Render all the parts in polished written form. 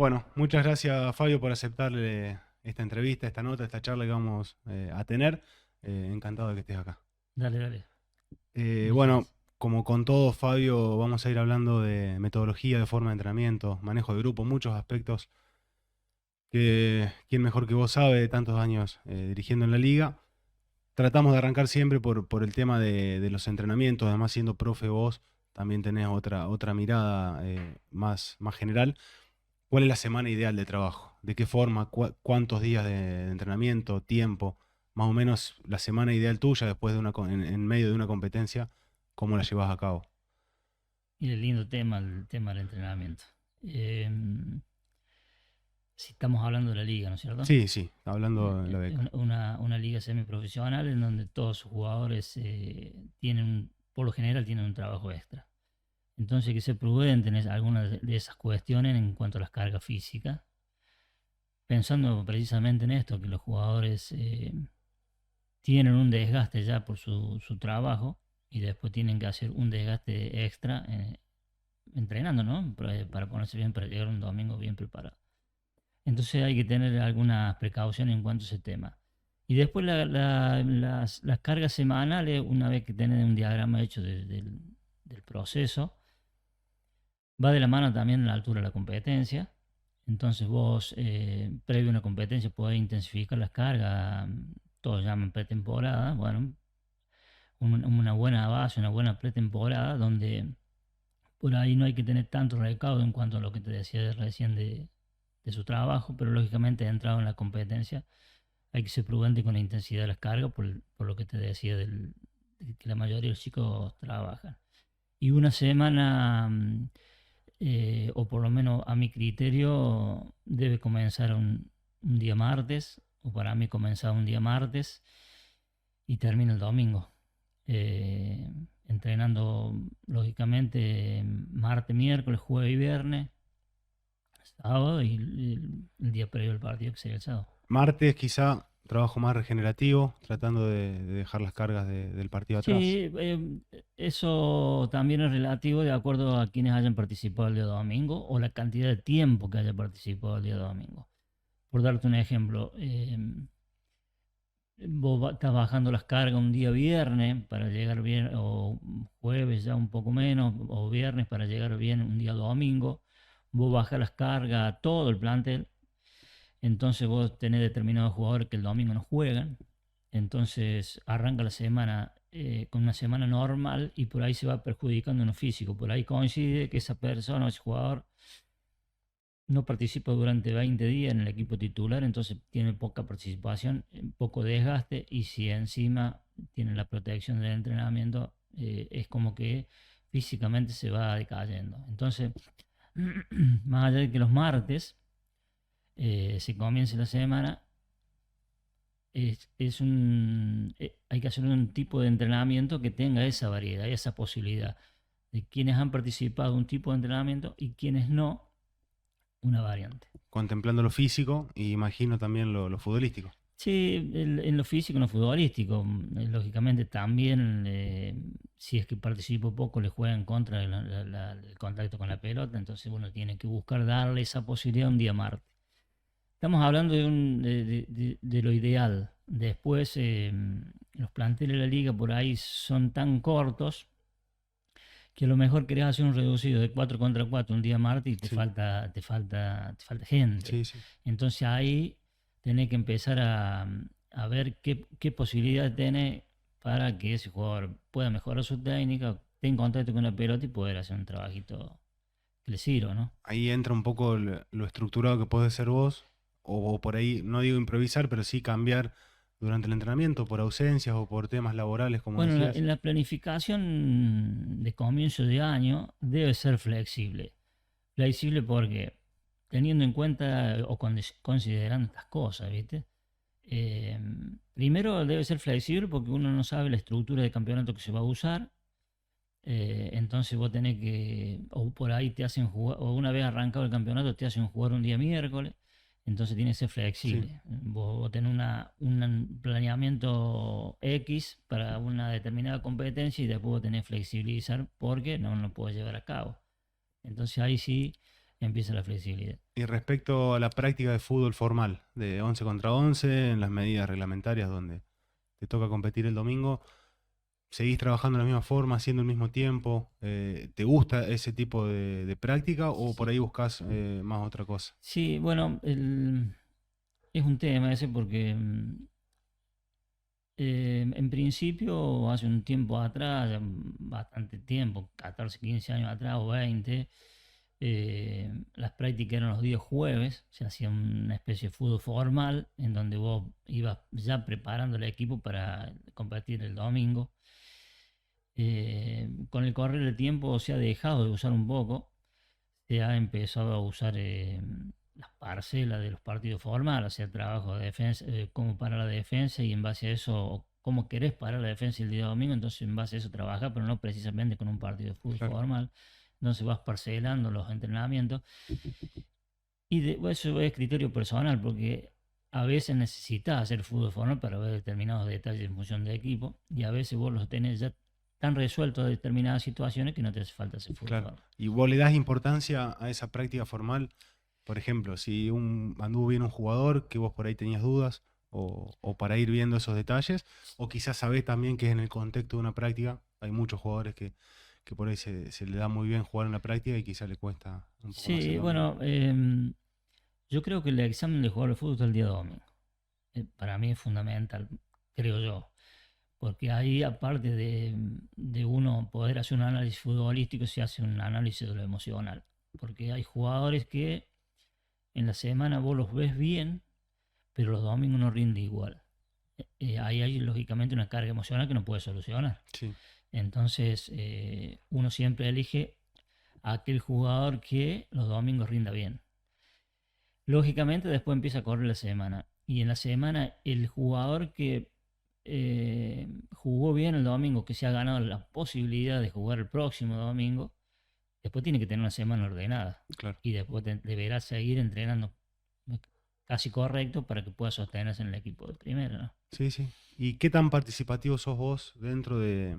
Bueno, muchas gracias Fabio por aceptarle esta entrevista, esta nota, esta charla que vamos a tener. Encantado de que estés acá. Dale, dale. Muchas Bueno, gracias. como con todo Fabio, vamos a ir hablando de metodología, de forma de entrenamiento, manejo de grupo, muchos aspectos que quién mejor que vos sabe de tantos años dirigiendo en la liga. Tratamos de arrancar siempre por el tema de los entrenamientos, además siendo profe vos, también tenés otra mirada más general. ¿Cuál es la semana ideal de trabajo? ¿De qué forma? ¿Cuántos días de entrenamiento? ¿Tiempo? Más o menos la semana ideal tuya después de en medio de una competencia, ¿cómo la llevas a cabo? Y el lindo tema, el tema del entrenamiento. Eh, si estamos hablando de la liga, ¿no es cierto? Sí, sí, hablando de la beca. Una liga semiprofesional en donde todos sus jugadores tienen, por lo general, tienen un trabajo extra. Entonces hay que ser prudente en algunas de esas cuestiones en cuanto a las cargas físicas, pensando precisamente en esto, que los jugadores tienen un desgaste ya por su trabajo y después tienen que hacer un desgaste extra entrenando, ¿no? Para ponerse bien, para llegar un domingo bien preparado. Entonces hay que tener algunas precauciones en cuanto a ese tema. Y después las cargas semanales, una vez que tenés un diagrama hecho del proceso, va de la mano también la altura de la competencia. Entonces vos, previo a una competencia, podés intensificar las cargas, todos llaman pretemporada, bueno, una buena base, una buena pretemporada, donde por ahí no hay que tener tanto recaudo en cuanto a lo que te decía recién de su trabajo, pero lógicamente entrado en la competencia hay que ser prudente con la intensidad de las cargas por lo que te decía de que la mayoría de los chicos trabajan. Y una semana, o por lo menos a mi criterio, debe comenzar un día martes, o para mí comenzar un día martes y termina el domingo. eh, Entrenando lógicamente martes, miércoles, jueves y viernes, sábado y el día previo al partido que sería el sábado. Martes quizá trabajo más regenerativo, tratando de dejar las cargas del partido atrás. Sí, eso también es relativo de acuerdo a quienes hayan participado el día domingo o la cantidad de tiempo que haya participado el día domingo. Por darte un ejemplo, vos estás bajando las cargas un día viernes para llegar bien, o jueves ya un poco menos, o viernes para llegar bien un día domingo, vos bajas las cargas a todo el plantel, entonces vos tenés determinados jugadores que el domingo no juegan, entonces arranca la semana con una semana normal y por ahí se va perjudicando en lo físico, por ahí coincide que esa persona o ese jugador no participa durante 20 días en el equipo titular, entonces tiene poca participación, poco desgaste y si encima tiene la protección del entrenamiento, es como que físicamente se va decayendo. Entonces, más allá de que los martes se comience la semana, hay que hacer un tipo de entrenamiento que tenga esa variedad, esa posibilidad de quienes han participado de un tipo de entrenamiento y quienes no, una variante. Contemplando lo físico y imagino también lo futbolístico. Sí, en lo físico, en lo futbolístico, lógicamente también, si es que participo poco, le juega en contra el contacto con la pelota, entonces uno tiene que buscar darle esa posibilidad un día martes. Estamos hablando de lo ideal. Después, los planteles de la liga por ahí son tan cortos que a lo mejor querés hacer un reducido de 4 contra 4 un día martes y Sí, te falta gente. sí, sí. Entonces ahí tenés que empezar a ver qué posibilidades tiene para que ese jugador pueda mejorar su técnica, tenga contacto con la pelota y poder hacer un trabajito que le sirva, ¿no? Ahí entra un poco lo estructurado que podés ser vos, o por ahí, no digo improvisar, pero sí cambiar durante el entrenamiento por ausencias o por temas laborales, como Bueno, decías. en la planificación de comienzo de año debe ser flexible. Flexible porque teniendo en cuenta o considerando estas cosas, ¿viste? Eh, Primero debe ser flexible porque uno no sabe la estructura de campeonato que se va a usar. Entonces vos tenés que, o por ahí te hacen jugar, o una vez arrancado el campeonato te hacen jugar un día miércoles. Entonces tiene que ser Sí. flexible. Vos tenés un planeamiento X para una determinada competencia y después vos tenés que flexibilizar porque no lo puedes llevar a cabo. Entonces ahí sí empieza la flexibilidad. Y respecto a la práctica de fútbol formal, de 11 contra 11, en las medidas reglamentarias donde te toca competir el domingo, ¿seguís trabajando de la misma forma, haciendo el mismo tiempo? ¿Te gusta ese tipo de práctica o por ahí buscas más otra cosa? Sí, bueno, es un tema ese porque en principio hace un tiempo atrás, ya bastante tiempo, 14, 15 años atrás o 20, las prácticas eran los días jueves, se hacía una especie de fútbol formal en donde vos ibas ya preparando el equipo para competir el domingo. Con el correr del tiempo se ha dejado de usar un poco, se ha empezado a usar las parcelas de los partidos formales, o sea, trabajo de defensa, cómo para la defensa y en base a eso, cómo querés parar la defensa el día domingo, entonces en base a eso trabaja, pero no precisamente con un partido de fútbol Claro, formal. Entonces vas parcelando los entrenamientos y eso es criterio personal, porque a veces necesitas hacer fútbol formal para ver determinados detalles en función de equipo y a veces vos los tenés ya tan resueltos de determinadas situaciones que no te hace falta hacer fútbol claro. formal. ¿Y vos le das importancia a esa práctica formal? Por ejemplo, si anduvo bien un jugador que vos por ahí tenías dudas, o para ir viendo esos detalles, o quizás sabés también que en el contexto de una práctica hay muchos jugadores que por ahí se le da muy bien jugar en la práctica y quizás le cuesta un poco más el Sí, domingo. bueno, yo creo que el examen de jugador de fútbol es el día domingo. Para mí es fundamental, creo yo. Porque ahí, aparte de uno poder hacer un análisis futbolístico, se hace un análisis de lo emocional. Porque hay jugadores que en la semana vos los ves bien, pero los domingos no rinde igual. Ahí hay lógicamente una carga emocional que no puede solucionar. Sí, Entonces, uno siempre elige a aquel jugador que los domingos rinda bien. Lógicamente después empieza a correr la semana. Y en la semana el jugador que jugó bien el domingo, que se ha ganado la posibilidad de jugar el próximo domingo, después tiene que tener una semana ordenada. claro. Y después deberá seguir entrenando casi correcto para que pueda sostenerse en el equipo de primera, ¿no? Sí, sí. ¿Y qué tan participativo sos vos dentro de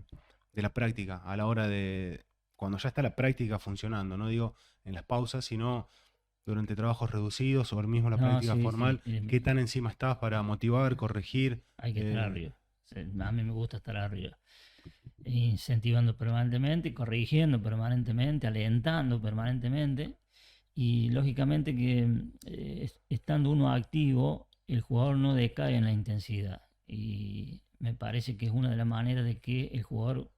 la práctica a la hora de, cuando ya está la práctica funcionando? No digo en las pausas, sino durante trabajos reducidos o mismo la No, práctica sí, sí. formal. ¿Qué tan encima estás para motivar, corregir? Hay que estar Eh, arriba. A mí me gusta estar arriba. Incentivando permanentemente, corrigiendo permanentemente, alentando permanentemente. Y lógicamente que estando uno activo, el jugador no decae en la intensidad. Y me parece que es una de las maneras de que el jugador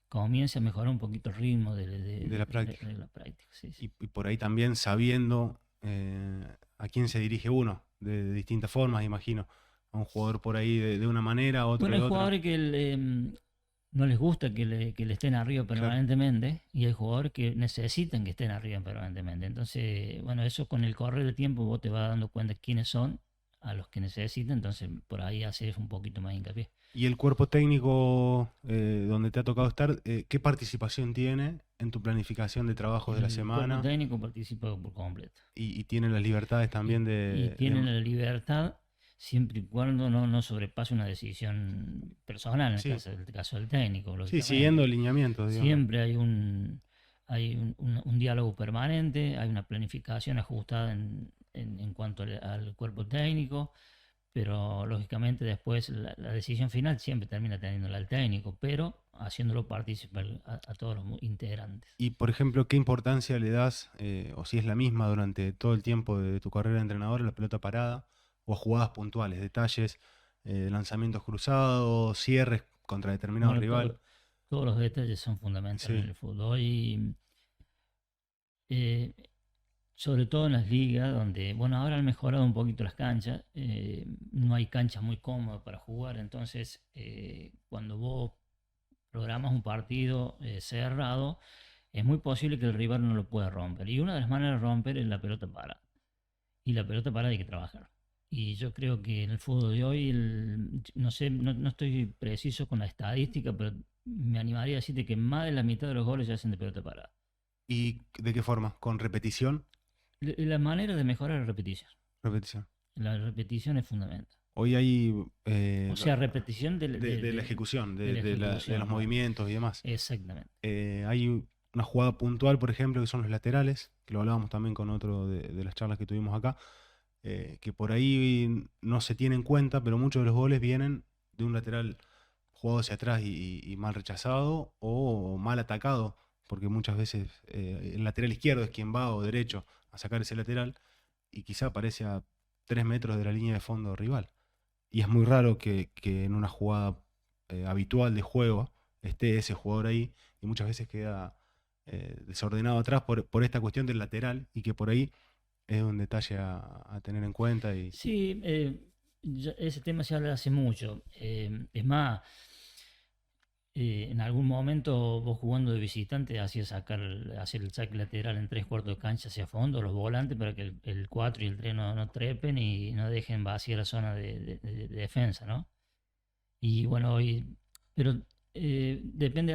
comience a mejorar un poquito el ritmo de la práctica. de la práctica. Sí, sí. Y por ahí también sabiendo a quién se dirige uno, de distintas formas, imagino. A un jugador por ahí de una manera, a otro Bueno, de hay otra. jugadores que no les gusta que le estén arriba Claro. permanentemente y hay jugadores que necesitan que estén arriba permanentemente. Entonces, bueno, eso con el correr del tiempo vos te vas dando cuenta quiénes son a los que necesitan, entonces por ahí haces un poquito más hincapié. Y el cuerpo técnico donde te ha tocado estar, ¿qué participación tiene en tu planificación de trabajos de la El cuerpo semana? técnico participa por completo Y tiene las libertades también y tienen la libertad siempre y cuando no sobrepase una decisión personal, en sí, el caso del técnico, sí, siguiendo lógicamente. lineamientos, digamos. Siempre hay un diálogo permanente, hay una planificación ajustada en cuanto al cuerpo técnico, pero lógicamente después la decisión final siempre termina teniéndola el técnico, pero haciéndolo partícipe a todos los integrantes. Y, por ejemplo, ¿qué importancia le das, o si es la misma durante todo el tiempo de tu carrera de entrenador, a la pelota parada o a jugadas puntuales, detalles, lanzamientos cruzados, cierres contra determinado Bueno, rival? todos los detalles son fundamentales en Sí, el fútbol y eh, sobre todo en las ligas donde, bueno, ahora han mejorado un poquito las canchas, no hay canchas muy cómodas para jugar, entonces cuando vos programas un partido cerrado, es muy posible que el rival no lo pueda romper. Y una de las maneras de romper es la pelota parada. Y la pelota parada hay que trabajar. Y yo creo que en el fútbol de hoy, no sé, no estoy preciso con la estadística, pero me animaría a decirte que más de la mitad de los goles se hacen de pelota parada. ¿y de qué forma? ¿Con repetición? La manera de mejorar es la repetición. Repetición. La repetición es fundamental. Hoy hay O sea, repetición de la ejecución, de la de los ejecución, claro. movimientos y demás. Exactamente. Hay una jugada puntual, por ejemplo, que son los laterales, que lo hablábamos también con otro de las charlas que tuvimos acá, que por ahí no se tiene en cuenta, pero muchos de los goles vienen de un lateral jugado hacia atrás y mal rechazado o mal atacado, porque muchas veces el lateral izquierdo es quien va o derecho a sacar ese lateral y quizá aparece a 3 metros de la línea de fondo rival. Y es muy raro que en una jugada habitual de juego esté ese jugador ahí y muchas veces queda desordenado atrás por esta cuestión del lateral y que por ahí es un detalle a tener en cuenta. Y Sí, ese tema se habla hace mucho. Es más, en algún momento vos jugando de visitante hacías hacer el saque lateral en 3 cuartos de cancha hacia fondo, los volantes, para que el 4 y el 3 no trepen y no dejen vacía la zona de defensa, ¿no? Y bueno, pero depende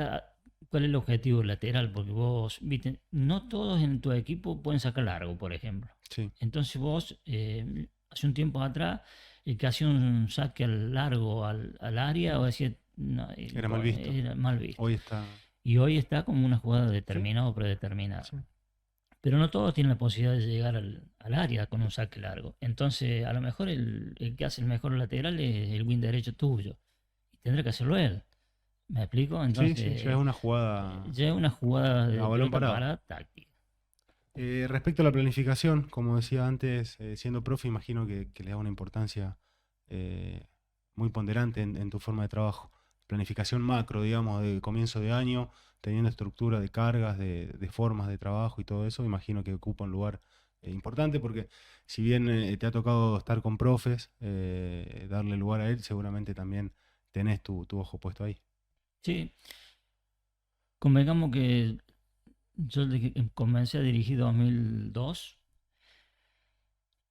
cuál es el objetivo lateral, porque vos, viste, no todos en tu equipo pueden sacar largo, por ejemplo. sí, Entonces vos, hace un tiempo atrás, el que hacía un saque al largo al área, o decía, no, era mal visto. era mal visto. Hoy está. Y hoy está como una jugada Sí, determinada o predeterminada. sí. Pero no todos tienen la posibilidad de llegar al área con un saque largo. Entonces, a lo mejor el que hace el mejor lateral es el win derecho tuyo. Y tendrá que hacerlo él. ¿Me explico? Sí, sí, ya es Entonces, una jugada ya es una jugada a de balón pelota parado. parada táctica. Respecto a la planificación, como decía antes, siendo profe, imagino que le da una importancia eh, muy ponderante en tu forma de trabajo. Planificación macro, digamos, de comienzo de año, teniendo estructura de cargas, de formas de trabajo y todo eso, imagino que ocupa un lugar importante porque si bien te ha tocado estar con profes, darle lugar a él, seguramente también tenés tu ojo puesto ahí. Sí, convengamos que yo desde que comencé a dirigir 2002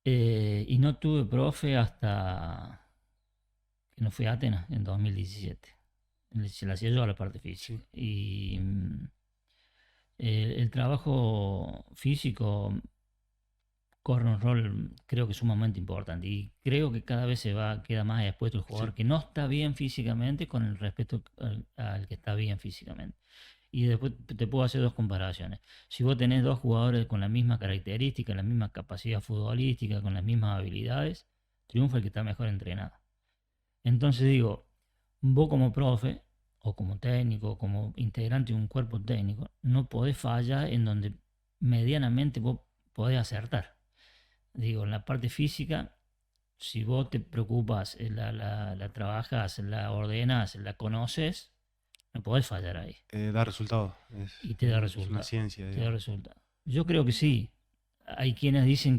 y no tuve profe hasta que no fui a Atenas en 2017. Se la hacía yo a la parte física. Sí, Y el trabajo físico corre un rol, creo que sumamente importante. Y creo que cada vez queda más expuesto el sí. jugador que no está bien físicamente con el respeto al que está bien físicamente. Y después te puedo hacer dos comparaciones. Si vos tenés dos jugadores con la misma característica, la misma capacidad futbolística, con las mismas habilidades, triunfa el que está mejor entrenado. Entonces digo, vos como profe, o como técnico, como integrante de un cuerpo técnico, no podés fallar en donde medianamente vos podés acertar. Digo, en la parte física, si vos te preocupas, la trabajas, la ordenas, la conoces, no podés fallar ahí. Da resultados, Y te da es una resultado. ciencia, Te da digamos. resultado. Yo creo que sí. Hay quienes dicen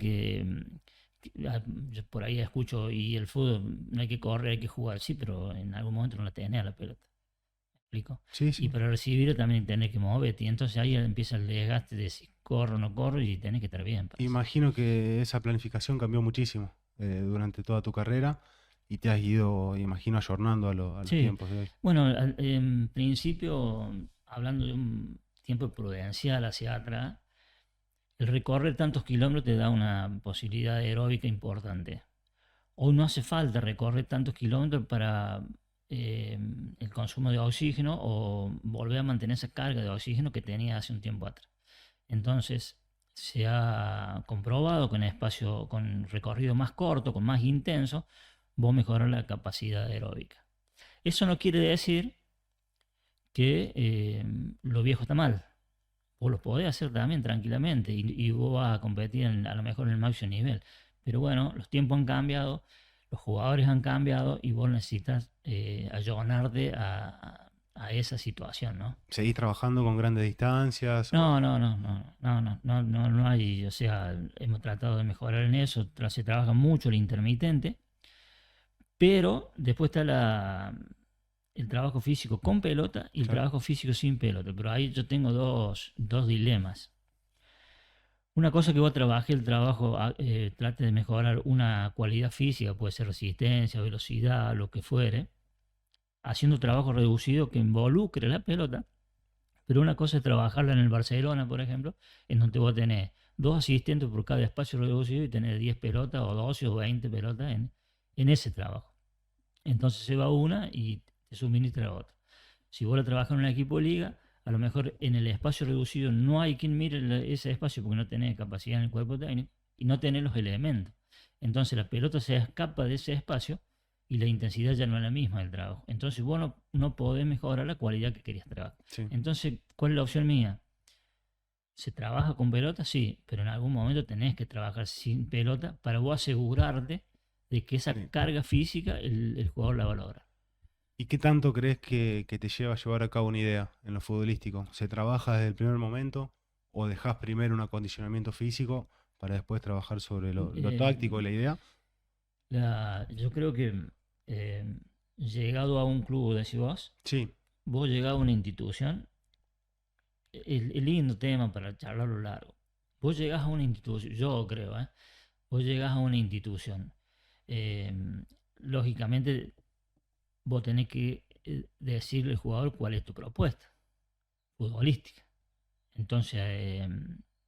yo por ahí escucho, y el fútbol no hay que correr, hay que jugar. Sí, pero en algún momento no la tenés a la pelota. ¿Me explico? Sí, Y sí. para recibir también tenés que moverte. Y entonces ahí empieza el desgaste de si corro o no corro, y tenés que estar bien para eso. Imagino que esa planificación cambió muchísimo durante toda tu carrera y te has ido, imagino, ayornando a los Sí, tiempos de hoy. bueno, en principio, hablando de un tiempo prudencial hacia atrás, el recorrer tantos kilómetros te da una posibilidad aeróbica importante. Hoy no hace falta recorrer tantos kilómetros para el consumo de oxígeno o volver a mantener esa carga de oxígeno que tenía hace un tiempo atrás. Entonces, se ha comprobado que en espacio con recorrido más corto, con más intenso, vos mejorar la capacidad aeróbica. Eso no quiere decir que lo viejo está mal. Vos lo podés hacer también tranquilamente y vos vas a competir a lo mejor en el máximo nivel. Pero bueno, los tiempos han cambiado, los jugadores han cambiado y vos necesitas ayornarte a esa situación, ¿no? ¿Seguís trabajando con grandes distancias? No, no, no, no, no, no, no, no, no hay, o sea, hemos tratado de mejorar en eso, se trabaja mucho el intermitente, pero después está el trabajo físico con pelota y el Claro, trabajo físico sin pelota. Pero ahí yo tengo dos dilemas. Una cosa que vos trabajes, el trabajo trate de mejorar una cualidad física, puede ser resistencia, velocidad, lo que fuere, haciendo trabajo reducido que involucre la pelota. Pero una cosa es trabajarla en el Barcelona, por ejemplo, en donde vos tenés dos asistentes por cada espacio reducido y tenés 10 pelotas o 12 o 20 pelotas en ese trabajo. Entonces se va una y te suministra otra. Si vos la trabajas en un equipo de liga, a lo mejor en el espacio reducido no hay quien mire ese espacio porque no tenés capacidad en el cuerpo técnico y no tenés los elementos. Entonces la pelota se escapa de ese espacio y la intensidad ya no es la misma del trabajo. Entonces vos no podés mejorar la cualidad que querías trabajar. Sí. Entonces, ¿cuál es la opción mía? ¿Se trabaja con pelota? Sí, pero en algún momento tenés que trabajar sin pelota para vos asegurarte de que esa Sí. carga física el jugador la va a lograr. ¿Y qué tanto crees que te lleva a llevar a cabo una idea en lo futbolístico? ¿Se trabaja desde el primer momento o dejás primero un acondicionamiento físico para después trabajar sobre lo Eh, táctico y la idea? yo creo que eh, llegado a un club, decís Sí, vos llegado a una institución, el lindo tema para charlarlo largo. Vos llegás a una institución, yo creo, vos llegás a una institución. eh, Lógicamente, vos tenés que decirle al jugador cuál es tu propuesta futbolística. Entonces,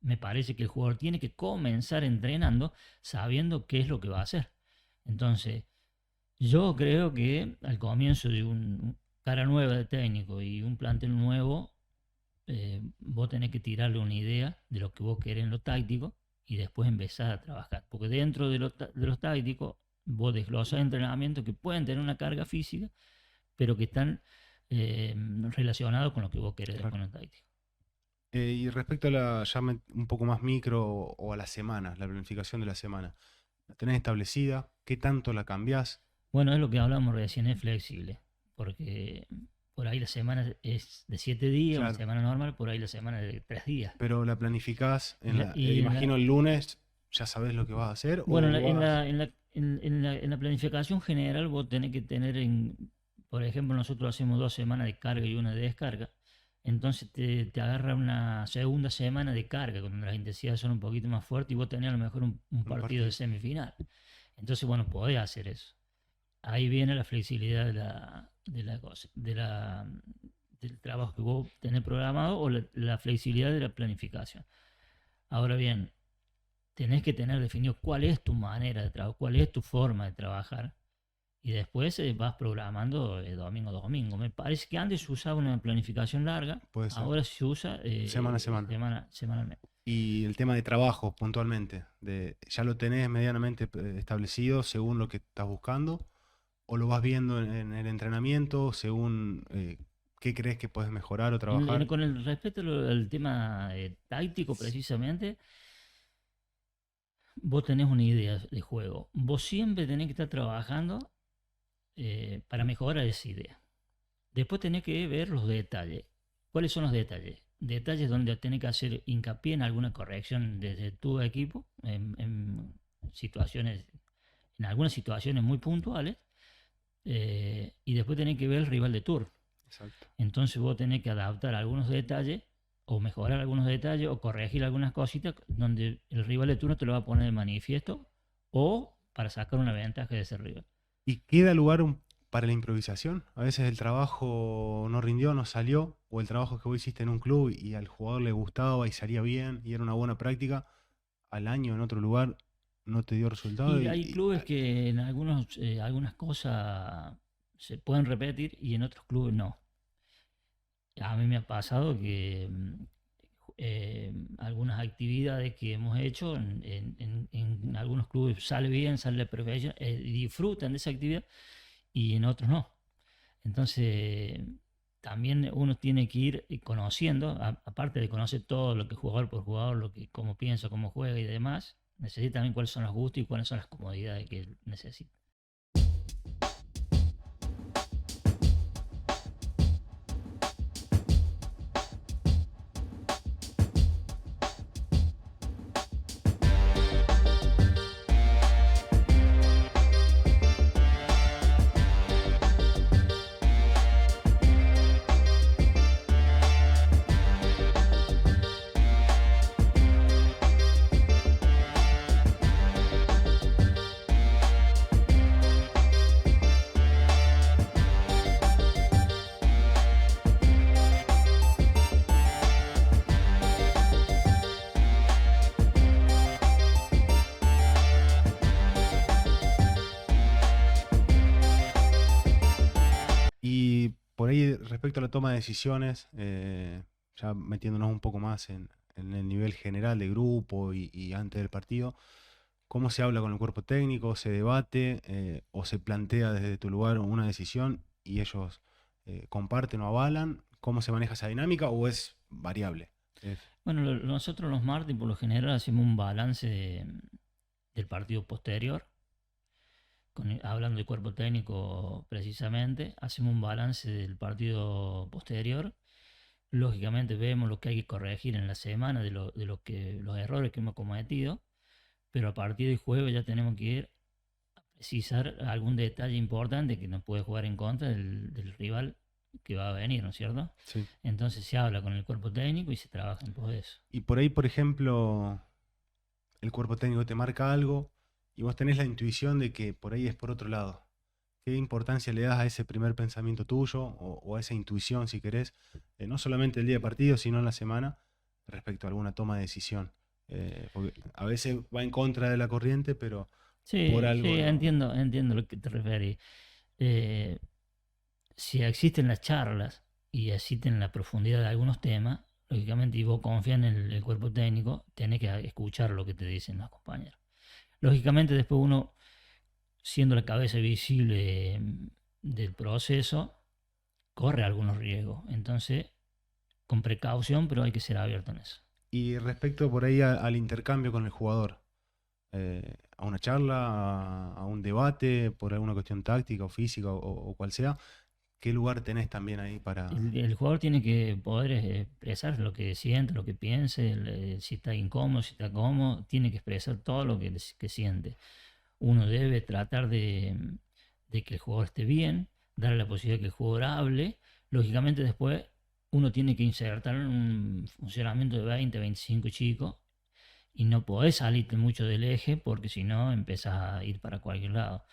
me parece que el jugador tiene que comenzar entrenando sabiendo qué es lo que va a hacer. Entonces, yo creo que al comienzo de un cara nueva de técnico y un plantel nuevo, vos tenés que tirarle una idea de lo que vos querés en lo táctico y después empezar a trabajar. Porque dentro de los tácticos, vos desglosás entrenamientos que pueden tener una carga física, pero que están relacionados con lo que vos querés claro. con el táctico. Y respecto a un poco más micro o a la semana, la planificación de la semana, ¿la tenés establecida? ¿Qué tanto la cambiás? Bueno, es lo que hablamos recién, es flexible, porque por ahí la semana es de 7 días, una Claro. semana normal, por ahí la semana es de 3 días. Pero la planificás, Y imagino el lunes, ¿ya sabés lo que vas a hacer? bueno, ¿O vas? en la planificación general vos tenés que tener, por ejemplo, nosotros hacemos 2 semanas de carga y una de descarga, entonces te agarra una segunda semana de carga, cuando las intensidades son un poquito más fuertes y vos tenés a lo mejor un partido de semifinal. Entonces, bueno, podés hacer eso. Ahí viene la flexibilidad del trabajo que vos tenés programado o la flexibilidad de la planificación. Ahora bien, tenés que tener definido cuál es tu manera de trabajar, cuál es tu forma de trabajar y después vas programando domingo a domingo. Me parece que antes se usaba una planificación larga, Puede ser. ahora se usa Semana a semana. semanalmente. Y el tema de trabajo, puntualmente, ¿ya lo tenés medianamente establecido según lo que estás buscando? ¿O lo vas viendo en el entrenamiento según qué crees que puedes mejorar o trabajar? Con el respecto al tema táctico precisamente, vos tenés una idea de juego. Vos siempre tenés que estar trabajando para mejorar esa idea. Después tenés que ver los detalles. ¿Cuáles son los detalles? Detalles donde tenés que hacer hincapié en alguna corrección desde tu equipo, en algunas situaciones muy puntuales, y después tenés que ver el rival de turno. Exacto. Entonces vos tenés que adaptar algunos detalles o mejorar algunos detalles o corregir algunas cositas donde el rival de turno te lo va a poner de manifiesto o para sacar una ventaja de ese rival. ¿Y queda lugar para la improvisación? A veces el trabajo no rindió, no salió, o el trabajo que vos hiciste en un club y al jugador le gustaba y salía bien y era una buena práctica, al año en otro lugar no te dio resultado. Y hay clubes que en algunas cosas se pueden repetir y en otros clubes no. A mí me ha pasado que algunas actividades que hemos hecho en algunos clubes sale bien, sale la perfección, disfrutan de esa actividad y en otros no. Entonces, también uno tiene que ir conociendo, aparte de conocer todo lo que jugador por jugador, cómo piensa, cómo juega y demás, necesita también cuáles son los gustos y cuáles son las comodidades que él necesita. por ahí respecto a la toma de decisiones, ya metiéndonos un poco más en el nivel general de grupo y antes del partido, ¿cómo se habla con el cuerpo técnico? ¿Se debate o se plantea desde tu lugar una decisión y ellos comparten o avalan? ¿Cómo se maneja esa dinámica o es variable? Bueno, nosotros los martes por lo general hacemos un balance del partido posterior, hablando del cuerpo técnico precisamente, hacemos un balance del partido posterior. Lógicamente vemos lo que hay que corregir en la semana los errores que hemos cometido, pero a partir del jueves ya tenemos que ir a precisar algún detalle importante que nos puede jugar en contra del rival que va a venir, ¿no es cierto? Sí. Entonces se habla con el cuerpo técnico y se trabaja en pos de eso. Y por ahí, por ejemplo, el cuerpo técnico te marca algo y vos tenés la intuición de que por ahí es por otro lado. ¿Qué importancia le das a ese primer pensamiento tuyo o a esa intuición, si querés, no solamente el día de partido, sino en la semana, respecto a alguna toma de decisión? Porque a veces va en contra de la corriente, pero por Sí, algo sí, no. entiendo a lo que te referís. Eh, si existen las charlas y existen la profundidad de algunos temas, lógicamente, y vos confías en el cuerpo técnico, tenés que escuchar lo que te dicen los compañeros. Lógicamente, después uno, siendo la cabeza visible del proceso, corre algunos riesgos. Entonces, con precaución, pero hay que ser abierto en eso. Y respecto por ahí al intercambio con el jugador, a una charla, a un debate, por alguna cuestión táctica o física o cual sea, ¿qué lugar tenés también ahí para... El jugador tiene que poder expresar lo que siente, lo que piense, si está incómodo, si está cómodo, tiene que expresar todo lo que siente. Uno debe tratar de que el jugador esté bien, darle la posibilidad de que el jugador hable. Lógicamente después uno tiene que insertar en un funcionamiento de 20, 25 chicos y no podés salirte mucho del eje porque si no empezás a ir para cualquier lado.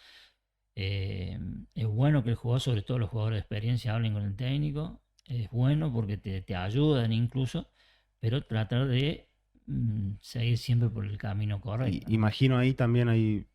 Es bueno que el jugador, sobre todo los jugadores de experiencia, hablen con el técnico. Es bueno porque te ayudan incluso, pero tratar de seguir siempre por el camino correcto, ¿no? Imagino ahí también hay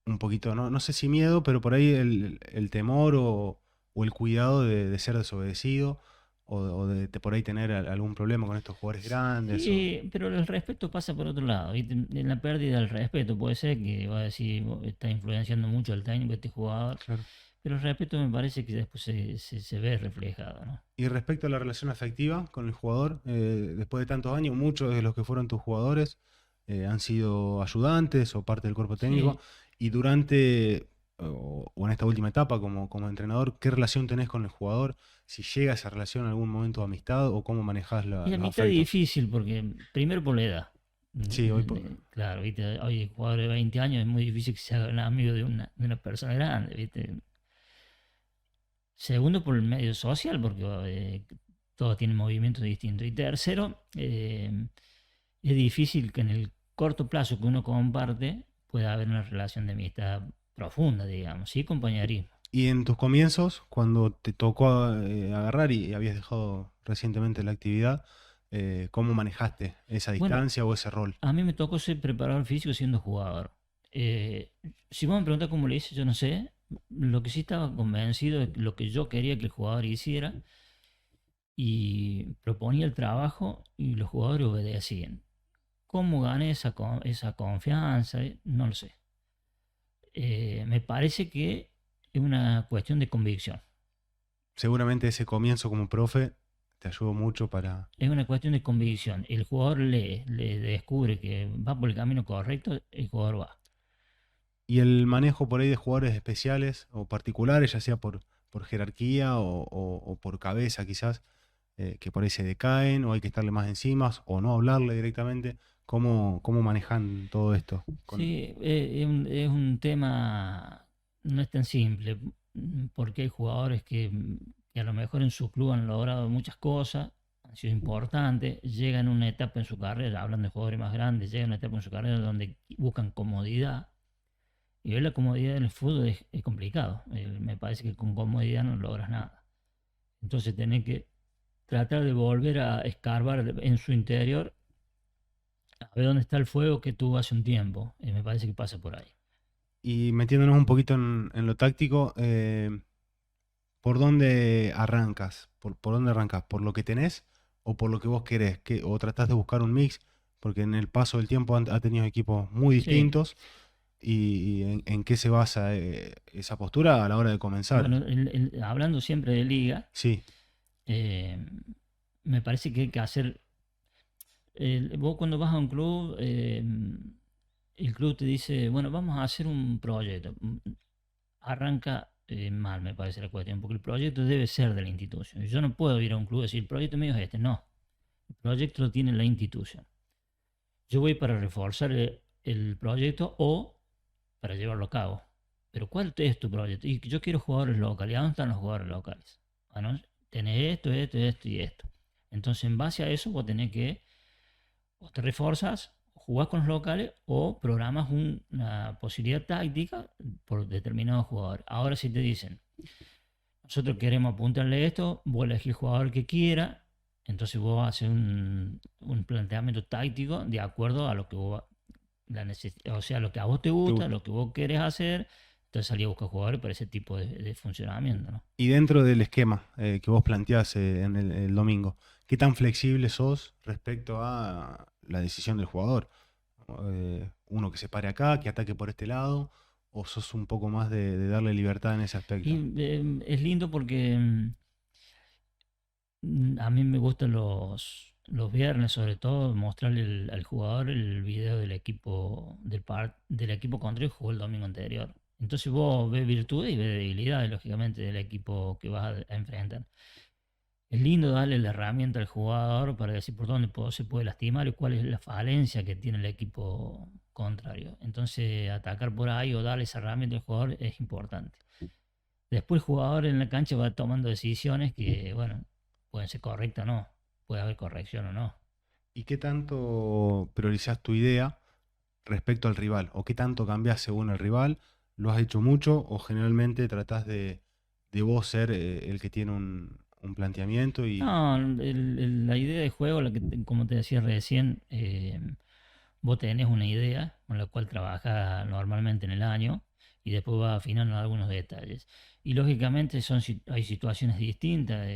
un poquito, no sé si miedo, pero por ahí el temor o el cuidado de ser desobedecido o de por ahí tener algún problema con estos jugadores grandes o... Sí, pero el respeto pasa por otro lado. ¿Viste? En la pérdida del respeto puede ser que va a decir está influenciando mucho al técnico este jugador, Claro. pero el respeto me parece que después se ve reflejado, ¿no? Y respecto a la relación afectiva con el jugador, después de tantos años, muchos de los que fueron tus jugadores han sido ayudantes o parte del cuerpo técnico. Sí, Y durante, o en esta última etapa como entrenador, ¿qué relación tenés con el jugador? Si llega esa relación en algún momento de amistad o cómo manejás y a los mitad es afectos. difícil porque primero por la edad. Sí, hoy Claro, ¿viste? Hoy jugador de 20 años es muy difícil que se haga un amigo de una persona grande, ¿viste? Segundo, por el medio social, porque todos tienen movimientos distintos. Y tercero, es difícil que en el corto plazo que uno comparte pueda haber una relación de amistad profunda, digamos, sí, compañerismo. y en tus comienzos, cuando te tocó agarrar y habías dejado recientemente la actividad, ¿cómo manejaste esa Bueno, distancia o ese rol? a mí me tocó ser preparador físico siendo jugador. Si vos me preguntás cómo le hice, yo no sé. Lo que sí estaba convencido de lo que yo quería que el jugador hiciera y proponía el trabajo y los jugadores obedecían. ¿Cómo gané esa confianza? No lo sé. Me parece que es una cuestión de convicción. Seguramente ese comienzo como profe te ayudó mucho para... Es una cuestión de convicción. El jugador le descubre que va por el camino correcto, el jugador va. Y el manejo por ahí de jugadores especiales o particulares, ya sea por jerarquía o por cabeza quizás, que por ahí se decaen o hay que estarle más encima o no hablarle directamente. ¿Cómo manejan todo esto? Sí, es un tema, no es tan simple, porque hay jugadores que a lo mejor en su club han logrado muchas cosas, han sido importantes, llegan a una etapa en su carrera, hablando de jugadores más grandes, llegan a una etapa en su carrera donde buscan comodidad, y hoy la comodidad en el fútbol es complicado. Me parece que con comodidad no logras nada. Entonces tenés que tratar de volver a escarbar en su interior a ver dónde está el fuego que tuvo hace un tiempo. Me parece que pasa por ahí. Y metiéndonos un poquito en lo táctico, ¿por dónde arrancas? ¿Por dónde arrancas? ¿Por lo que tenés o por lo que vos querés? ¿O tratás de buscar un mix? Porque en el paso del tiempo ha tenido equipos muy Sí, distintos. ¿Y en qué se basa esa postura a la hora de comenzar? bueno, hablando siempre de liga, Sí, eh, me parece que hay que hacer, vos cuando vas a un club, el club te dice, bueno, vamos a hacer un proyecto. Arranca mal, me parece la cuestión, porque el proyecto debe ser de la institución. Yo no puedo ir a un club y decir, el proyecto mío es este. No, el proyecto lo tiene la institución. Yo voy para reforzar el proyecto o para llevarlo a cabo. Pero ¿cuál es tu proyecto? Y yo quiero jugadores locales. ¿Y a dónde están los jugadores locales? Bueno, tenés esto y esto. Entonces, en base a eso, vos tenés que, o te reforzas, jugás con los locales o programas una posibilidad táctica por determinados jugadores. Ahora, si te dicen, nosotros queremos apuntarle esto, vos elegís el jugador que quiera, entonces vos haces un planteamiento táctico de acuerdo a lo que vos, o sea, lo que a vos te te gusta, gusta. lo que vos querés hacer, entonces salí a buscar jugadores para ese tipo de funcionamiento, ¿no? Y dentro del esquema que vos planteás en el domingo, ¿qué tan flexible sos respecto a la decisión del jugador? Uno que se pare acá, que ataque por este lado, o sos un poco más de darle libertad en ese aspecto. Y es lindo porque a mí me gustan los viernes, sobre todo, mostrarle al jugador el video del equipo del equipo contrario que jugó el domingo anterior. Entonces vos ves virtudes y ves debilidades, lógicamente, del equipo que vas a enfrentar. Es lindo darle la herramienta al jugador para decir por dónde se puede lastimar y cuál es la falencia que tiene el equipo contrario. Entonces, atacar por ahí o darle esa herramienta al jugador es importante. Después el jugador en la cancha va tomando decisiones que, bueno, pueden ser correctas o no. Puede haber corrección o no. ¿Y qué tanto priorizás tu idea respecto al rival? ¿O qué tanto cambiás según el rival? ¿Lo has hecho mucho o generalmente tratás de vos ser el que tiene un planteamiento y No, la idea de juego, como te decía recién, vos tenés una idea con la cual trabajas normalmente en el año y después vas afinando algunos detalles. Y lógicamente hay situaciones distintas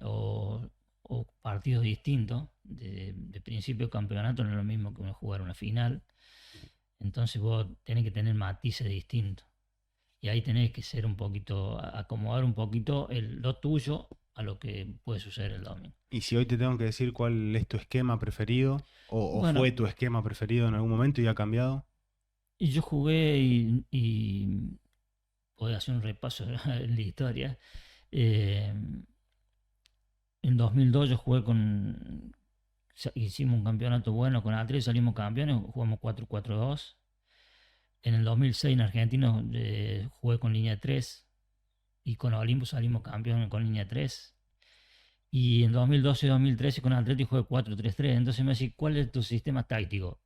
o partidos distintos. De principio de campeonato no es lo mismo que uno jugar una final. Entonces vos tenés que tener matices distintos. Y ahí tenés que ser un poquito, acomodar un poquito lo tuyo a lo que puede suceder el domingo. y si hoy te tengo que decir cuál es tu esquema preferido o Bueno, fue tu esquema preferido en algún momento y ha cambiado? y yo jugué y voy a hacer un repaso en la historia. Eh, en 2002 yo jugué hicimos un campeonato bueno con Atlético, salimos campeones, jugamos 4-4-2. En el 2006 en Argentina jugué con línea 3 y con Olimpo salimos campeones con línea 3. Y en 2012 y 2013 con Atlético jugué 4-3-3. Entonces me decís, ¿cuál es tu sistema táctico?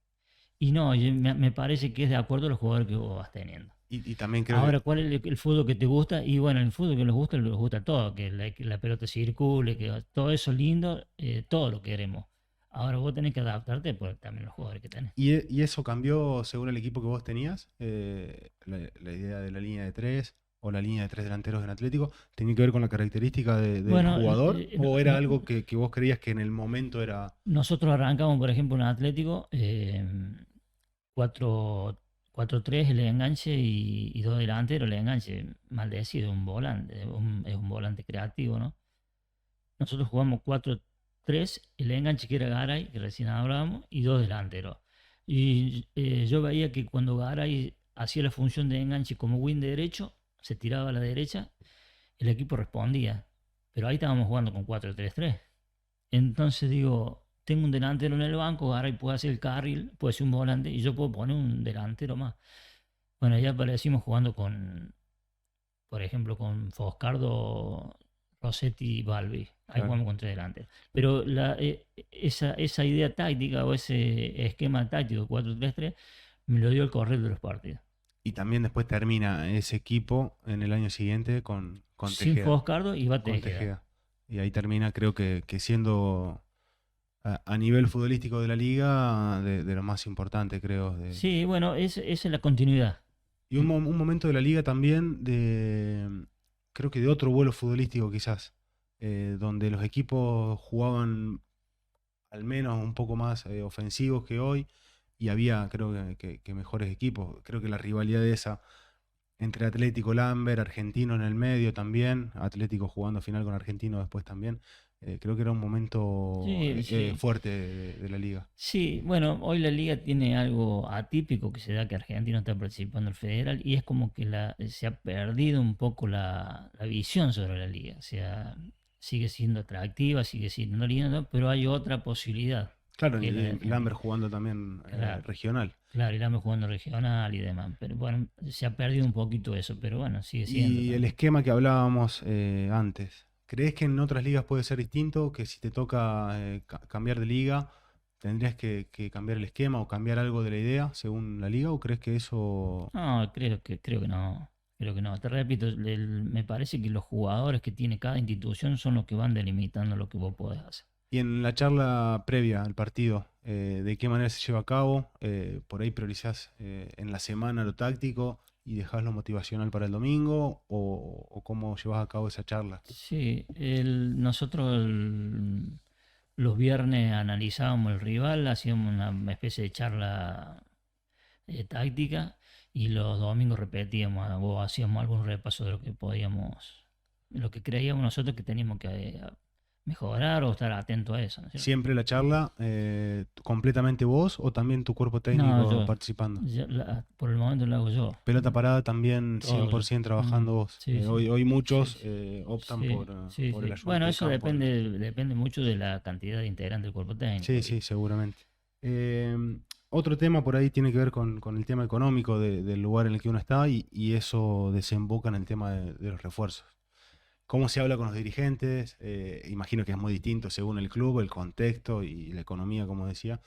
Y no, me parece que es de acuerdo a los jugadores que vos vas teniendo. Y también creo que Ahora, ¿cuál es el fútbol que te gusta? Y bueno, el fútbol que les gusta todo, que la pelota circule, que todo eso lindo, todo lo queremos. Ahora vos tenés que adaptarte por también los jugadores que tenés. y eso cambió según el equipo que vos tenías, la idea de la línea de tres o la línea de tres delanteros en Atlético, ¿tenía que ver con la característica del Bueno, jugador o era algo que vos creías que en el momento era... nosotros arrancamos, por ejemplo, en Atlético, 4 4-3 el enganche y dos delanteros el enganche, maldecido, un volante, es un volante creativo, ¿no? Nosotros jugamos 4-3 el enganche que era Garay, que recién hablábamos, y dos delanteros. Y yo veía que cuando Garay hacía la función de enganche como win de derecho, se tiraba a la derecha, el equipo respondía. Pero ahí estábamos jugando con 4-3-3. Entonces digo, tengo un delantero en el banco, Garay puede hacer el carril, puede ser un volante, y yo puedo poner un delantero más. Bueno, ya aparecimos jugando por ejemplo, con Foscardo, Rossetti y Balbi. Ahí Claro. jugamos con tres delanteros. Pero esa idea táctica o ese esquema táctico 4-3-3 me lo dio el correr de los partidos. Y también después termina ese equipo en el año siguiente con Sin Tejeda. Foscardo iba Con Tejeda. Tejeda. Y ahí termina, creo que siendo a nivel futbolístico de la liga de lo más importante, creo. Sí, bueno, esa es la continuidad. Y un momento de la liga también creo que de otro vuelo futbolístico quizás, donde los equipos jugaban al menos un poco más ofensivos que hoy y había, creo que mejores equipos. Creo que la rivalidad esa entre Atlético Lamber, Argentino en el medio también, Atlético jugando final con Argentino después también, creo que era un momento Sí, sí. fuerte de la liga. Sí, bueno, hoy la liga tiene algo atípico que se da que Argentina está participando en el federal y es como que se ha perdido un poco la visión sobre la liga. O sea, sigue siendo atractiva, sigue siendo linda, pero hay otra posibilidad Claro, que es la de y Lamber Argentina. jugando también Claro, regional. claro, y la jugando regional y demás. Pero bueno, se ha perdido un poquito eso, pero bueno, sigue siendo Y el también. esquema que hablábamos antes, ¿crees que en otras ligas puede ser distinto? Que si te toca cambiar de liga, tendrías que cambiar el esquema o cambiar algo de la idea según la liga, ¿o crees que eso... No, creo que no. Creo que no. Te repito, me parece que los jugadores que tiene cada institución son los que van delimitando lo que vos podés hacer. Y en la charla previa al partido, ¿de qué manera se lleva a cabo? ¿Por ahí priorizás en la semana lo táctico y dejás lo motivacional para el domingo? ¿O cómo llevas a cabo esa charla? Sí, nosotros los viernes analizábamos el rival, hacíamos una especie de charla táctica y los domingos repetíamos o hacíamos algún repaso de lo que podíamos, lo que creíamos nosotros que teníamos que mejorar o estar atento a eso, ¿no es cierto? ¿Siempre la charla completamente vos o también tu cuerpo No, técnico participando? por el momento lo hago yo. Pelota parada también Todo yo. 100% trabajando vos. Sí, sí. Hoy Sí, muchos sí. optan Sí, sí, por el sí. ayudante Bueno, de eso campo. depende mucho de la cantidad de integrantes del cuerpo técnico. Sí, sí, seguramente. Otro tema por ahí tiene que ver con el tema económico del lugar en el que uno está y eso desemboca en el tema de los refuerzos. ¿Cómo se habla con los dirigentes? Imagino que es muy distinto según el club, el contexto y la economía, como decía.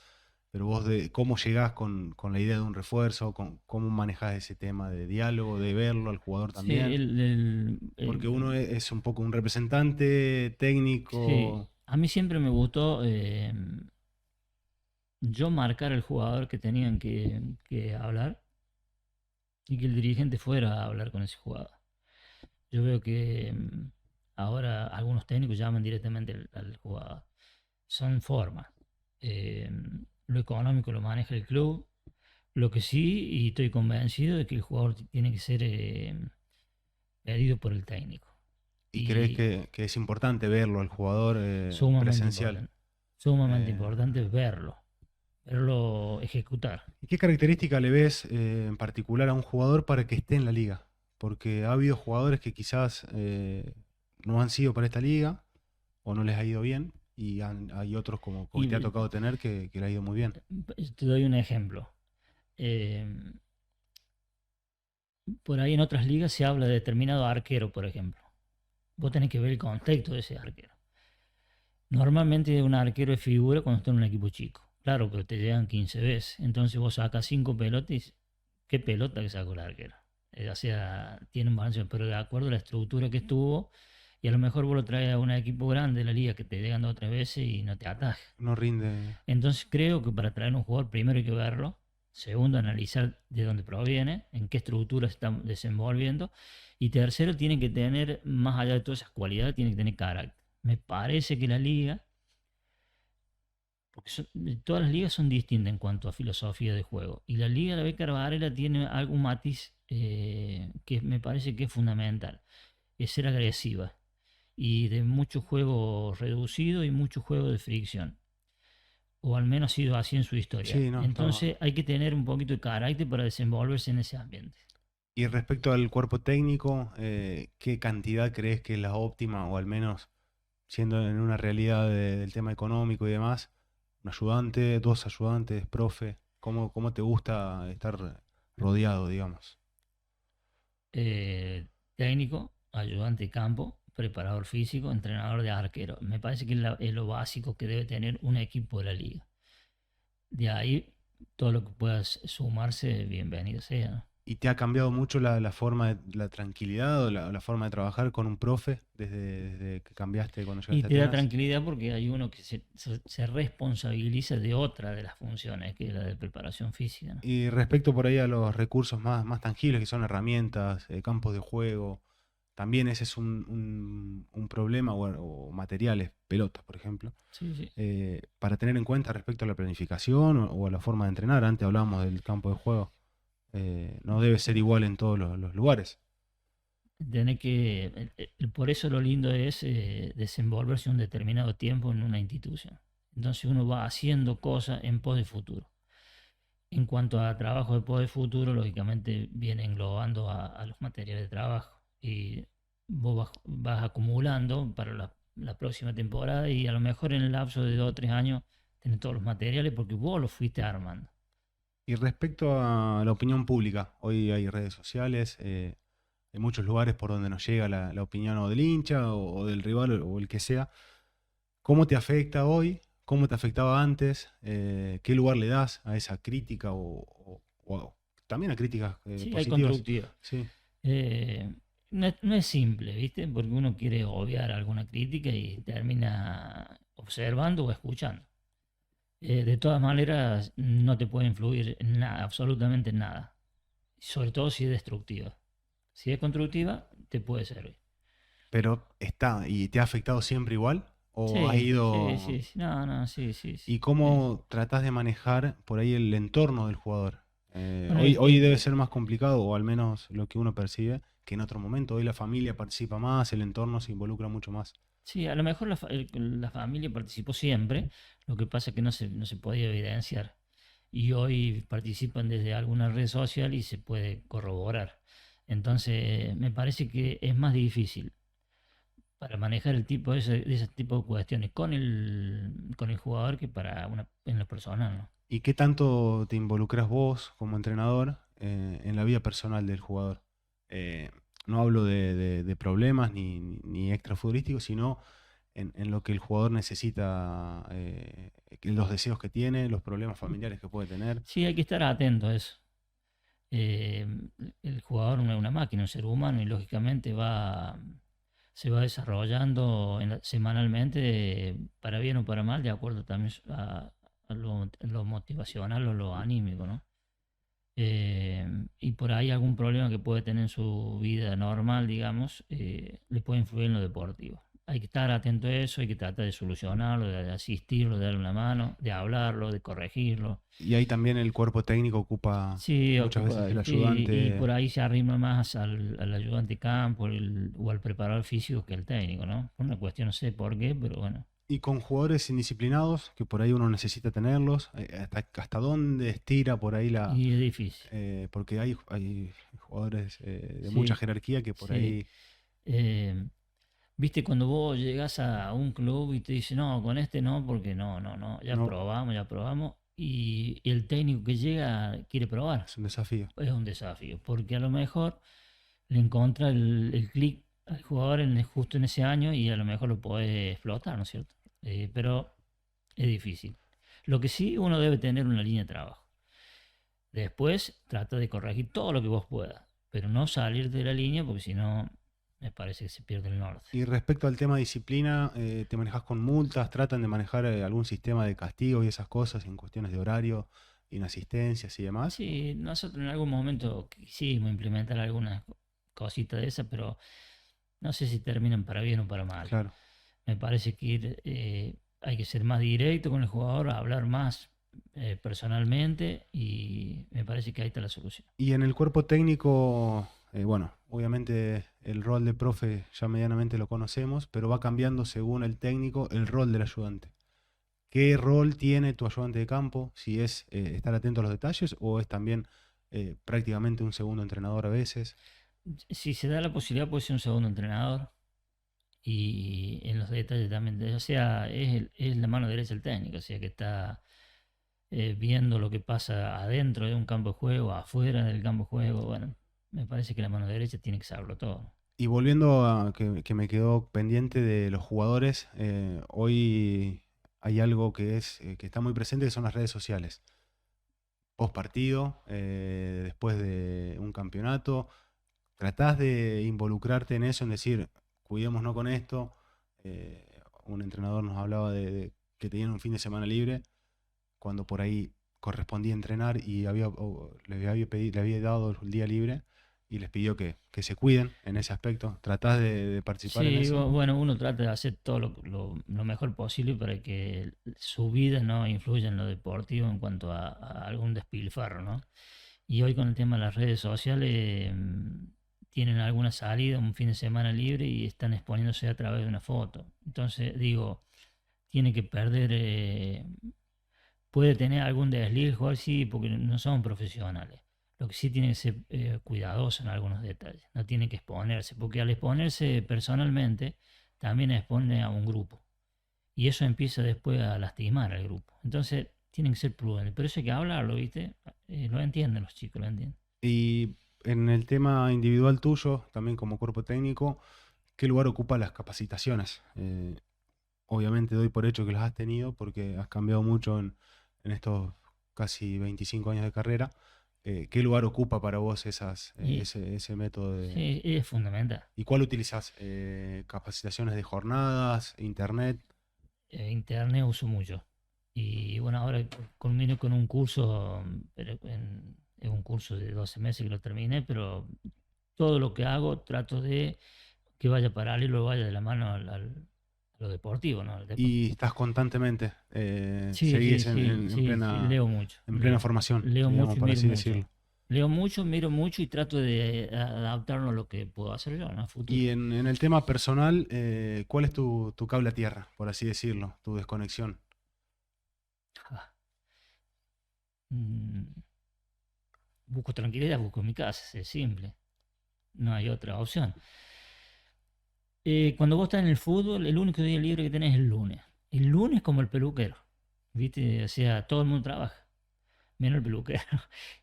Pero vos, ¿cómo llegás con la idea de un refuerzo? ¿Cómo manejás ese tema de diálogo, de verlo al jugador Sí, también? Porque uno es un poco un representante sí. técnico. A mí siempre me gustó yo marcar al jugador que tenían que hablar y que el dirigente fuera a hablar con ese jugador. Yo veo que ahora algunos técnicos llaman directamente al jugador. Son formas. Eh, lo económico lo maneja el club. Lo que sí, y estoy convencido de que el jugador tiene que ser pedido por el técnico. ¿Y crees Y que es importante verlo al jugador sumamente presencial? importante. Sumamente Eh, importante verlo ejecutar. ¿Y qué característica le ves en particular a un jugador para que esté en la liga? Porque ha habido jugadores que quizás no han sido para esta liga o no les ha ido bien y hay otros como que te ha Y tocado tener que le ha ido muy bien. te doy un ejemplo. Eh, por ahí en otras ligas se habla de determinado arquero, por ejemplo. Vos tenés que ver el contexto de ese arquero. Normalmente un arquero es figura cuando está en un equipo chico. Claro, pero te llegan 15 veces. Entonces vos sacas 5 pelotas y ¿qué pelota que sacó el arquero? O sea, tiene un balance, pero de acuerdo a la estructura que estuvo, y a lo mejor vos lo traes a un equipo grande de la liga que te llegan 2 o 3 veces y no te ataje. No rinde. Entonces creo que para traer un jugador primero hay que verlo, segundo analizar de dónde proviene, en qué estructura se está desenvolviendo, y tercero tiene que tener, más allá de todas esas cualidades, tiene que tener carácter. Me parece que la liga, porque todas las ligas son distintas en cuanto a filosofía de juego, y la liga de la Becar Varela tiene algún matiz que me parece que es fundamental, es ser agresiva, y de mucho juego reducido y mucho juego de fricción, o al menos ha sido así en su historia. Sí, no, estaba. Entonces hay que tener un poquito de carácter para desenvolverse en ese ambiente. Y respecto al cuerpo técnico, ¿qué cantidad crees que es la óptima o al menos siendo en una realidad del tema económico y demás? ¿Un ayudante, dos ayudantes, profe? ¿Cómo te gusta estar rodeado, digamos? Técnico, ayudante de campo, preparador físico, entrenador de arquero. Me parece que es lo básico que debe tener un equipo de la liga. De ahí, todo lo que puedas sumarse, bienvenido sea, ¿no? ¿Y te ha cambiado mucho la forma de la tranquilidad o la forma de trabajar con un profe desde que cambiaste cuando Y llegaste a te da Atenas? tranquilidad porque hay uno que se responsabiliza de otra de las funciones, que es la de preparación física, ¿no? Y respecto por ahí a los recursos más tangibles, que son herramientas, campos de juego, también ese es un problema, o materiales, pelotas, por ejemplo, Sí, sí. para tener en cuenta respecto a la planificación o a la forma de entrenar. Antes hablábamos del campo de juego. No debe ser igual en todos los lugares. Por eso lo lindo es desenvolverse un determinado tiempo en una institución. Entonces uno va haciendo cosas en pos de futuro. En cuanto a trabajo de pos de futuro, lógicamente viene englobando a los materiales de trabajo. Y vos vas acumulando para la próxima temporada y a lo mejor en el lapso de 2 o 3 años tenés todos los materiales porque vos los fuiste armando. Y respecto a la opinión pública, hoy hay redes sociales, hay muchos lugares por donde nos llega la opinión o del hincha o del rival o el que sea. ¿Cómo te afecta hoy? ¿Cómo te afectaba antes? ¿Qué lugar le das a esa crítica o también a críticas Sí, hay positivas? constructiva. Sí, Eh, no es simple, ¿viste? Porque uno quiere obviar alguna crítica y termina observando o escuchando. De todas maneras, no te puede influir en nada, absolutamente en nada. Sobre todo si es destructiva. Si es constructiva, te puede servir. pero está, ¿y te ha afectado siempre igual? ¿O has Sí, sí, ido? sí, sí. No, no, sí, sí, sí. ¿Y cómo tratás de manejar por ahí el entorno del jugador? Bueno, Hoy debe ser más complicado, o al menos lo que uno percibe, que en otro momento. Hoy la familia participa más, el entorno se involucra mucho más. sí, a lo mejor la familia participó siempre, lo que pasa es que no se podía evidenciar. Y hoy participan desde alguna red social y se puede corroborar. Entonces, me parece que es más difícil para manejar ese tipo de cuestiones con el jugador que en lo personal, ¿no? ¿Y qué tanto te involucras vos como entrenador en la vida personal del jugador? Eh, no hablo de problemas ni extrafutbolísticos, sino en lo que el jugador necesita, los deseos que tiene, los problemas familiares que puede tener. Sí, hay que estar atento a eso. Eh, el jugador no es una máquina, un ser humano, y lógicamente se va desarrollando semanalmente, para bien o para mal, de acuerdo también a lo motivacional o lo anímico, ¿no? Y por ahí algún problema que puede tener en su vida normal, digamos, le puede influir en lo deportivo. Hay que estar atento a eso, hay que tratar de solucionarlo, de asistirlo, de darle una mano, de hablarlo, de corregirlo. Y ahí también el cuerpo técnico ocupa Sí, muchas veces el sí, y ayudante. por ahí se arrima más al ayudante de campo o al preparador físico que al técnico, ¿no? Por una cuestión, no sé por qué, pero bueno. Y con jugadores indisciplinados, que por ahí uno necesita tenerlos, hasta dónde estira por ahí Y es difícil. porque hay jugadores de mucha Sí, jerarquía que por sí. ahí, Eh, Viste cuando vos llegás a un club y te dicen, no, con este no, porque no, no, no, no, ya probamos, y el técnico que llega quiere probar. es un desafío. Es un desafío, porque a lo mejor le encuentra el clic al jugador justo en ese año y a lo mejor lo puede explotar, ¿no es cierto? Pero es difícil. Lo que sí, uno debe tener una línea de trabajo. Después trata de corregir todo lo que vos puedas, pero no salir de la línea porque si no, me parece que se pierde el norte. Y respecto al tema disciplina, ¿te manejas con multas? ¿Tratan de manejar algún sistema de castigo y esas cosas en cuestiones de horario, inasistencias y demás? Sí, nosotros en algún momento quisimos implementar algunas cositas de esas, pero no sé si terminan para bien o para mal. Claro. Me parece que hay que ser más directo con el jugador, hablar más personalmente y me parece que ahí está la solución. Y en el cuerpo técnico, bueno, obviamente el rol de profe ya medianamente lo conocemos, pero va cambiando según el técnico el rol del ayudante. ¿Qué rol tiene tu ayudante de campo? Si es estar atento a los detalles o es también prácticamente un segundo entrenador a veces. Si se da la posibilidad, puede ser un segundo entrenador y en los detalles también, o sea, es la mano derecha del técnico, o sea, que está viendo lo que pasa adentro de un campo de juego, afuera del campo de juego. Bueno, me parece que la mano derecha tiene que saberlo todo. Y volviendo a que me quedó pendiente de los jugadores, hoy hay algo que está muy presente, que son las redes sociales. Post partido, después de un campeonato, tratás de involucrarte en eso, en decir, cuidémonos con esto. Un entrenador nos hablaba de que tenían un fin de semana libre, cuando por ahí correspondía entrenar y le había dado el día libre. y les pidió que se cuiden en ese aspecto. ¿Tratás de participar en Sí, eso? bueno, uno trata de hacer todo lo mejor posible para que su vida no influya en lo deportivo en cuanto a algún despilfarro, ¿no? Y hoy con el tema de las redes sociales, tienen alguna salida, un fin de semana libre y están exponiéndose a través de una foto. Entonces, digo, tiene que perder, puede tener algún desliz, jugar sí, porque no son profesionales. Lo que sí tiene que ser cuidadoso en algunos detalles, no tiene que exponerse, porque al exponerse personalmente también expone a un grupo y eso empieza después a lastimar al grupo. Entonces tienen que ser prudentes, pero eso hay que hablarlo, ¿viste? Lo entienden los chicos, lo entienden. Y en el tema individual tuyo, también como cuerpo técnico, ¿qué lugar ocupa las capacitaciones? Obviamente doy por hecho que las has tenido porque has cambiado mucho en estos casi 25 años de carrera. ¿Qué lugar ocupa para vos Y ese método de... sí, es fundamental. ¿Y cuál utilizás? ¿Capacitaciones de jornadas, internet? Internet uso mucho. Y bueno, ahora culmino con un curso, pero es un curso de 12 meses que lo terminé, pero todo lo que hago trato de que vaya paralelo, vaya de la mano a lo deportivo, ¿no? Al deporte. Y estás constantemente, Sí, sí, seguís sí, sí, sí, leo mucho, en plena formación, leo digamos, mucho y por miro así mucho. decirlo. Leo mucho, miro mucho y trato de adaptarlo a lo que puedo hacer yo en el futuro. Y en el tema personal, ¿cuál es tu cable a tierra, por así decirlo, tu desconexión? Ah, mm, busco tranquilidad, busco mi casa, es simple, no hay otra opción. Cuando vos estás en el fútbol, el único día libre que tenés es el lunes. El lunes como el peluquero, ¿viste? O sea, todo el mundo trabaja, menos el peluquero.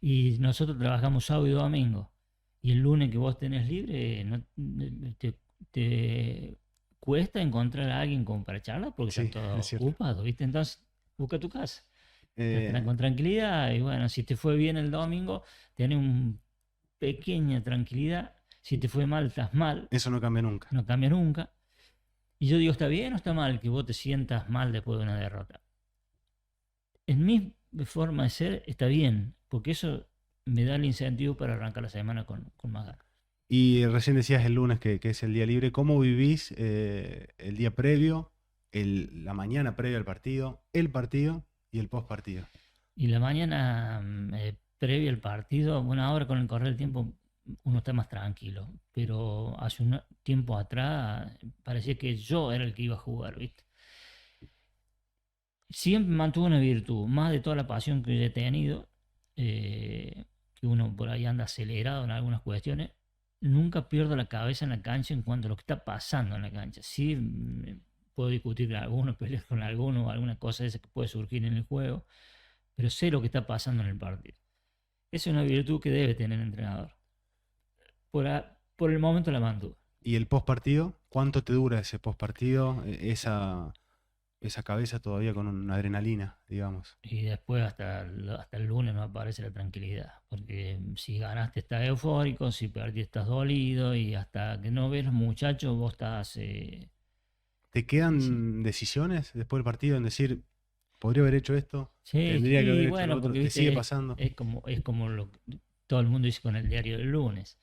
Y nosotros trabajamos sábado y domingo. Y el lunes que vos tenés libre, no, te cuesta encontrar a alguien como para charlar porque están Sí, es todos cierto. ocupados, ¿viste? Entonces, busca tu casa. Eh, Con tranquilidad y bueno, si te fue bien el domingo, tenés una pequeña tranquilidad. Si te fue mal, estás mal, Eso no cambia nunca. no cambia nunca. Y yo digo, ¿está bien o está mal que vos te sientas mal después de una derrota? En mi forma de ser está bien, porque eso me da el incentivo para arrancar la semana con más ganas. Y recién decías el lunes que es el día libre. ¿Cómo vivís el día previo, la mañana previa al partido, el partido y el post partido? Y la mañana, previo al partido, bueno, ahora con el correr del tiempo uno está más tranquilo, pero hace un tiempo atrás parecía que yo era el que iba a jugar, ¿viste? Siempre mantuve una virtud, más de toda la pasión que yo he tenido, que uno por ahí anda acelerado en algunas cuestiones, nunca pierdo la cabeza en la cancha en cuanto a lo que está pasando en la cancha. Sí, puedo discutir con algunos, pelear con algunos, alguna cosa de esa que puede surgir en el juego, pero sé lo que está pasando en el partido. Esa es una virtud que debe tener el entrenador. Por el momento la mantuve. ¿Y el post partido? ¿Cuánto te dura ese post partido? Esa cabeza todavía con una adrenalina, digamos. Y después hasta el lunes no aparece la tranquilidad. Porque si ganaste estás eufórico, si perdiste estás dolido y hasta que no ves los muchachos vos estás... ¿Te sí, quedan decisiones después del partido en decir, podría haber hecho esto, sí, tendría que sí, haber hecho lo bueno, otro? porque ¿Te sigue viste, pasando? es como lo que todo el mundo dice con el diario del lunes.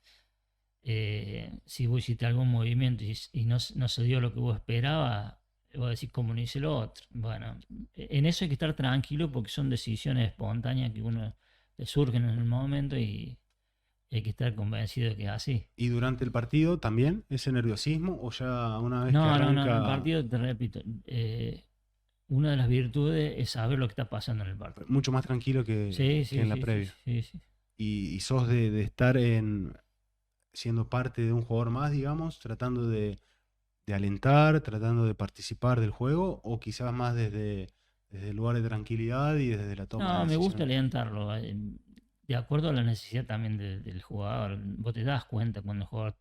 Si vos hiciste algún movimiento y no se dio lo que vos esperabas, vos decís, ¿cómo no hice lo otro? Bueno, en eso hay que estar tranquilo porque son decisiones espontáneas que uno le surgen en el momento y hay que estar convencido de que es así. ¿Y durante el partido también ese nerviosismo o ya una vez que No, no, no, en el arranca partido, te repito, una de las virtudes es saber lo que está pasando en el partido. mucho más tranquilo Sí, que sí, en la sí, sí, previa? sí, sí. Y sos de estar siendo parte de un jugador más, digamos, tratando de alentar, tratando de participar del juego, o quizás más desde el lugar de tranquilidad y desde la toma de No, me gusta decisiones. alentarlo, de acuerdo a la necesidad también del jugador. Vos te das cuenta cuando el jugador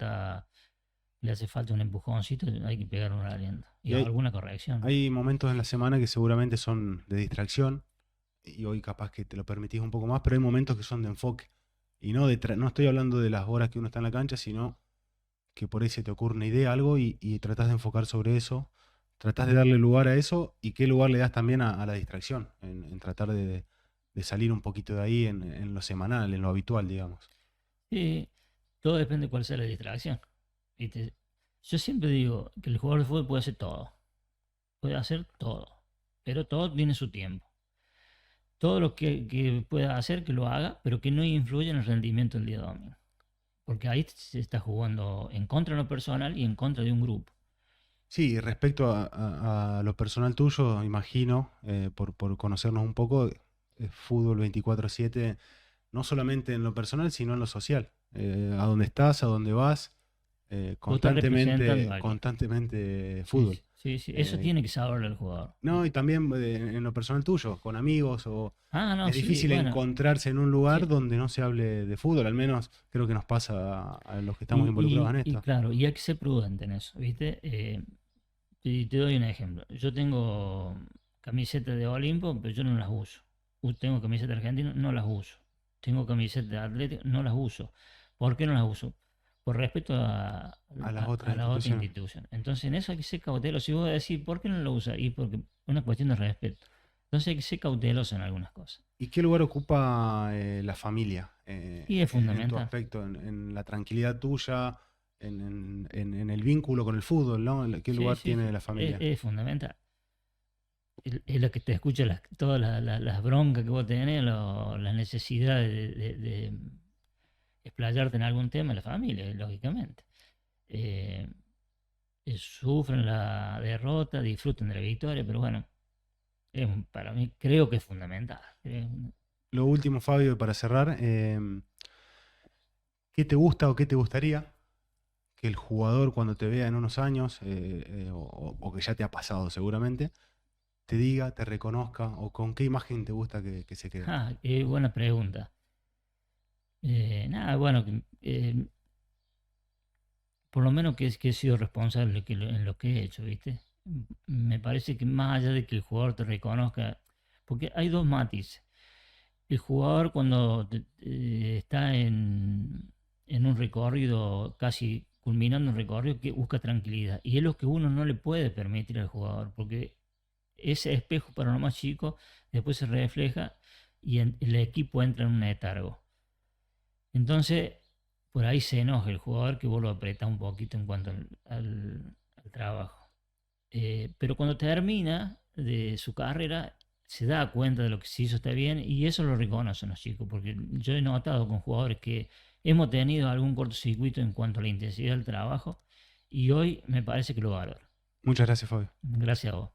le hace falta un empujoncito, hay que pegar un aliento y Y alguna corrección. hay momentos en la semana que seguramente son de distracción, y hoy capaz que te lo permitís un poco más, pero hay momentos que son de enfoque. Y no estoy hablando de las horas que uno está en la cancha, sino que por ahí se te ocurre una idea, algo, y tratás de enfocar sobre eso, tratás de darle lugar a eso, y qué lugar le das también a la distracción, en tratar de salir un poquito de ahí en lo semanal, en lo habitual, digamos. Sí, todo depende de cuál sea la distracción. ¿Viste? Yo siempre digo que el jugador de fútbol puede hacer todo, pero todo tiene su tiempo. Todo lo que pueda hacer, que lo haga, pero que no influya en el rendimiento del día domingo. Porque ahí se está jugando en contra de lo personal y en contra de un grupo. Sí, respecto a lo personal tuyo, imagino, por conocernos un poco, fútbol 24/7, no solamente en lo personal, sino en lo social. A dónde estás, a dónde vas, Vos estás representando a alguien. constantemente Sí, fútbol. sí, sí, sí. Eso Eh, tiene que saberlo el jugador. no, y también en lo personal tuyo, con amigos, o Ah, no, es sí, difícil bueno. encontrarse en un lugar Sí. donde no se hable de fútbol, al menos creo que nos pasa a los que estamos Y, involucrados en y esto. claro, y hay que ser prudente en eso, ¿viste? Y te doy un ejemplo. Yo tengo camisetas de Olimpo, pero yo no las uso. Tengo camisetas argentinas, no las uso. Tengo camisetas de Atlético, no las uso. ¿Por qué no las uso? Por respeto A las otras a la otra instituciones. institución. Entonces, en eso hay que ser cauteloso. Si vos decís, ¿por qué no lo usas? Y porque es una cuestión de respeto. Entonces hay que ser cauteloso en algunas cosas. ¿Y qué lugar ocupa la familia Y es en tu fundamental. aspecto, en la tranquilidad tuya, en el vínculo con el fútbol, ¿no? ¿Qué Sí, lugar sí, tiene sí. la familia? Es fundamental. Es lo que te escucha todas las broncas que vos tenés, las necesidades de explayarte en algún tema, la familia, lógicamente. Eh, Sufren la derrota, disfrutan de la victoria, pero bueno, para mí creo que es fundamental. Lo último, Fabio, para cerrar, ¿qué te gusta o qué te gustaría que el jugador cuando te vea en unos años, o que ya te ha pasado seguramente, te diga, te reconozca, o con qué imagen te gusta que se quede? Qué buena pregunta. Nada, bueno, por lo menos que he sido responsable en lo que he hecho, ¿viste? Me parece que más allá de que el jugador te reconozca, porque hay dos matices. El jugador cuando está en un recorrido, casi culminando un recorrido, que busca tranquilidad. Y es lo que uno no le puede permitir al jugador, porque ese espejo para lo más chico después se refleja y el equipo entra en un letargo. Entonces, por ahí se enoja el jugador que vos lo apretás un poquito en cuanto al trabajo. Pero cuando termina de su carrera, se da cuenta de lo que se hizo está bien y eso lo reconocen los chicos, porque yo he notado con jugadores que hemos tenido algún cortocircuito en cuanto a la intensidad del trabajo y hoy me parece que lo valoro. Muchas gracias, Fabio. Gracias a vos.